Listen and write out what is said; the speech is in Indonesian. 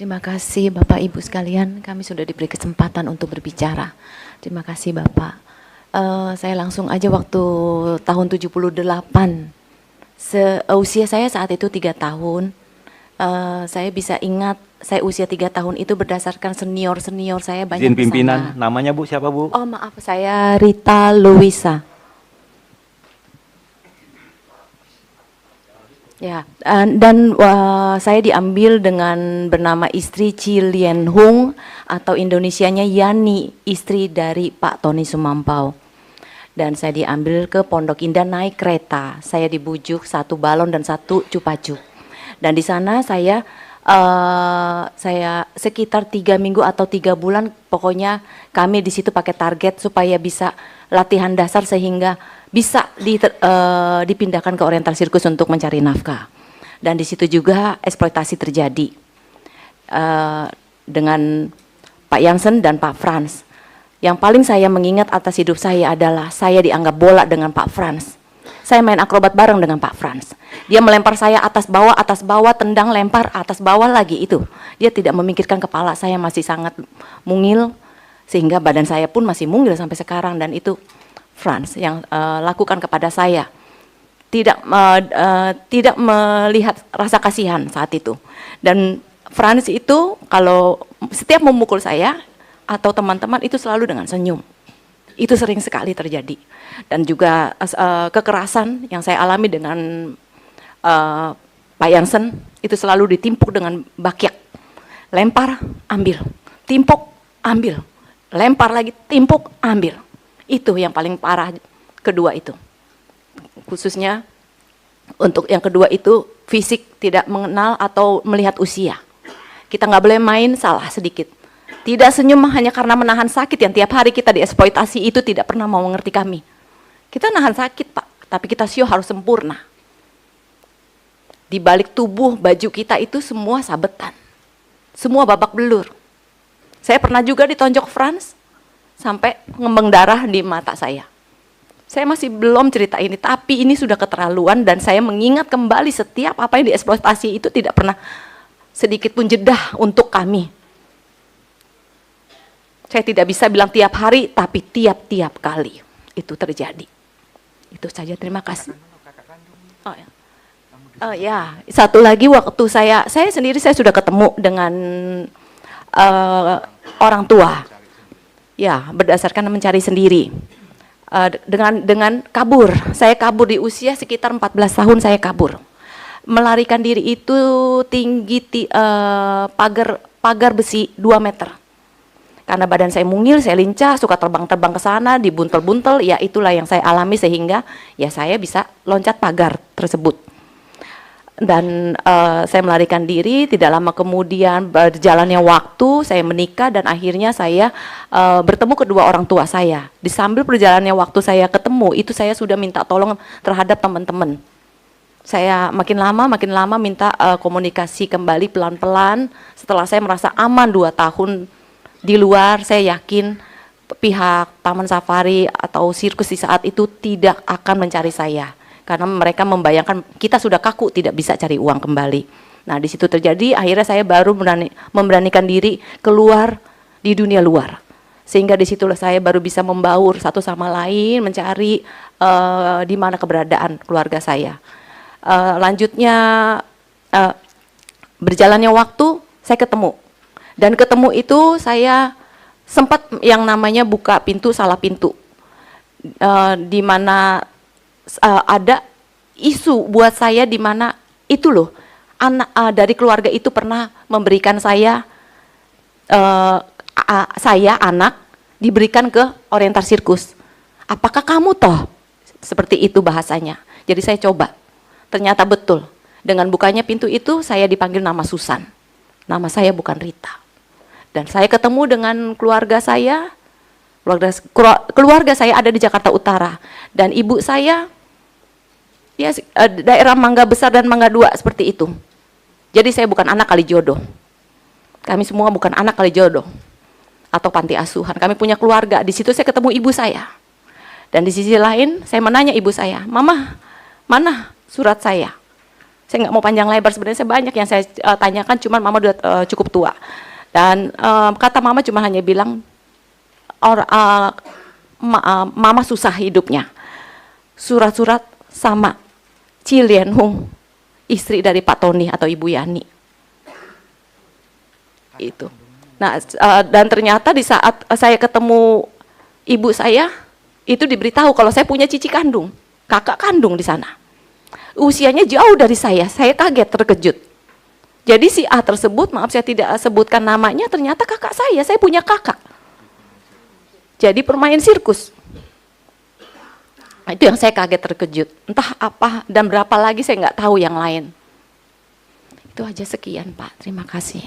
Terima kasih Bapak Ibu sekalian, kami sudah diberi kesempatan untuk berbicara. Terima kasih Bapak. Saya langsung aja waktu tahun 78, usia saya saat itu 3 tahun. Saya bisa ingat, saya usia 3 tahun itu berdasarkan senior-senior saya banyak Izin pimpinan, kesana. namanya Bu siapa Bu? Oh maaf, saya Rita Luisa. Ya, dan saya diambil dengan bernama istri Chi Lien Hung atau Indonesianya Yani, istri dari Pak Tony Sumampau. Dan saya diambil ke Pondok Indah naik kereta. Saya dibujuk 1 balon dan 1 cupacup. Dan di sana saya sekitar 3 minggu atau 3 bulan, pokoknya kami di situ pakai target supaya bisa latihan dasar sehingga bisa dipindahkan ke Oriental Sirkus untuk mencari nafkah. Dan di situ juga eksploitasi terjadi dengan Pak Jansen dan Pak Frans. Yang paling saya mengingat atas hidup saya adalah saya dianggap bola dengan Pak Frans. Saya main akrobat bareng dengan Pak Frans. Dia melempar saya atas bawah, tendang, lempar, atas bawah lagi itu. Dia tidak memikirkan kepala saya masih sangat mungil, sehingga badan saya pun masih mungil sampai sekarang. Dan itu Frans yang lakukan kepada saya, tidak melihat rasa kasihan saat itu. Dan Frans itu kalau setiap memukul saya atau teman-teman itu selalu dengan senyum. Itu sering sekali terjadi. Dan juga kekerasan yang saya alami dengan Pak Jansen itu selalu ditimpuk dengan bakyak. Lempar, ambil, timpuk, ambil, lempar lagi, timpuk, ambil. Itu yang paling parah kedua itu. Khususnya untuk yang kedua itu fisik, tidak mengenal atau melihat usia. Kita nggak boleh main salah sedikit. Tidak senyum hanya karena menahan sakit yang tiap hari kita dieksploitasi, itu tidak pernah mau mengerti kami. Kita nahan sakit Pak, tapi kita show harus sempurna. Di balik tubuh baju kita itu semua sabetan. Semua babak belur. Saya pernah juga ditonjok Frans sampai ngembang darah di mata saya. Saya masih belum cerita ini, tapi ini sudah keterlaluan dan saya mengingat kembali setiap apa yang dieksploitasi itu tidak pernah sedikit pun jeda untuk kami. Saya tidak bisa bilang tiap hari, tapi tiap-tiap kali itu terjadi. Itu saja, terima kasih. Oh ya. Oh ya, satu lagi waktu saya sendiri saya sudah ketemu dengan orang tua. Ya, berdasarkan mencari sendiri. Dengan kabur. Saya kabur di usia sekitar 14 tahun saya kabur. Melarikan diri itu tinggi pagar besi 2 meter. Karena badan saya mungil, saya lincah, suka terbang-terbang ke sana, dibuntel-buntel, ya itulah yang saya alami sehingga ya saya bisa loncat pagar tersebut. Dan saya melarikan diri, tidak lama kemudian berjalannya waktu, saya menikah dan akhirnya saya bertemu kedua orang tua saya. Di sambil perjalannya waktu saya ketemu, itu saya sudah minta tolong terhadap teman-teman. Saya makin lama minta komunikasi kembali pelan-pelan. Setelah saya merasa aman 2 tahun di luar, saya yakin pihak Taman Safari atau sirkus di saat itu tidak akan mencari saya. Karena mereka membayangkan kita sudah kaku, tidak bisa cari uang kembali. Nah di situ terjadi, akhirnya saya baru memberanikan diri keluar di dunia luar. Sehingga di situlah saya baru bisa membaur satu sama lain, mencari di mana keberadaan keluarga saya. Lanjutnya berjalannya waktu, saya ketemu. Dan ketemu itu saya sempat yang namanya buka pintu, salah pintu. Di mana ada isu buat saya di mana itu loh anak dari keluarga itu pernah memberikan saya anak diberikan ke Oriental Sirkus. Apakah kamu toh? Seperti itu bahasanya. Jadi saya coba. Ternyata betul. Dengan bukanya pintu itu saya dipanggil nama Susan. Nama saya bukan Rita. Dan saya ketemu dengan keluarga saya. Keluarga saya ada di Jakarta Utara dan ibu saya ya daerah Mangga Besar dan Mangga 2 seperti itu. Jadi saya bukan anak kali jodoh. Kami semua bukan anak kali jodoh atau panti asuhan. Kami punya keluarga. Di situ saya ketemu ibu saya. Dan di sisi lain saya menanya ibu saya, "Mama, mana surat saya?" Saya nggak mau panjang lebar, sebenarnya banyak yang saya tanyakan, cuman mama udah cukup tua. Dan kata mama cuma hanya bilang, mama susah hidupnya. Surat-surat sama Chi Lien Hung, istri dari Pak Tony atau Ibu Yani. Itu. Nah, dan ternyata di saat saya ketemu ibu saya, itu diberitahu kalau saya punya cici kandung, kakak kandung di sana. Usianya jauh dari saya kaget, terkejut. Jadi si A tersebut, maaf saya tidak sebutkan namanya, ternyata kakak saya punya kakak. Jadi permain sirkus. Nah, itu yang saya kaget, terkejut. Entah apa dan berapa lagi saya nggak tahu yang lain. Itu aja, sekian Pak, terima kasih.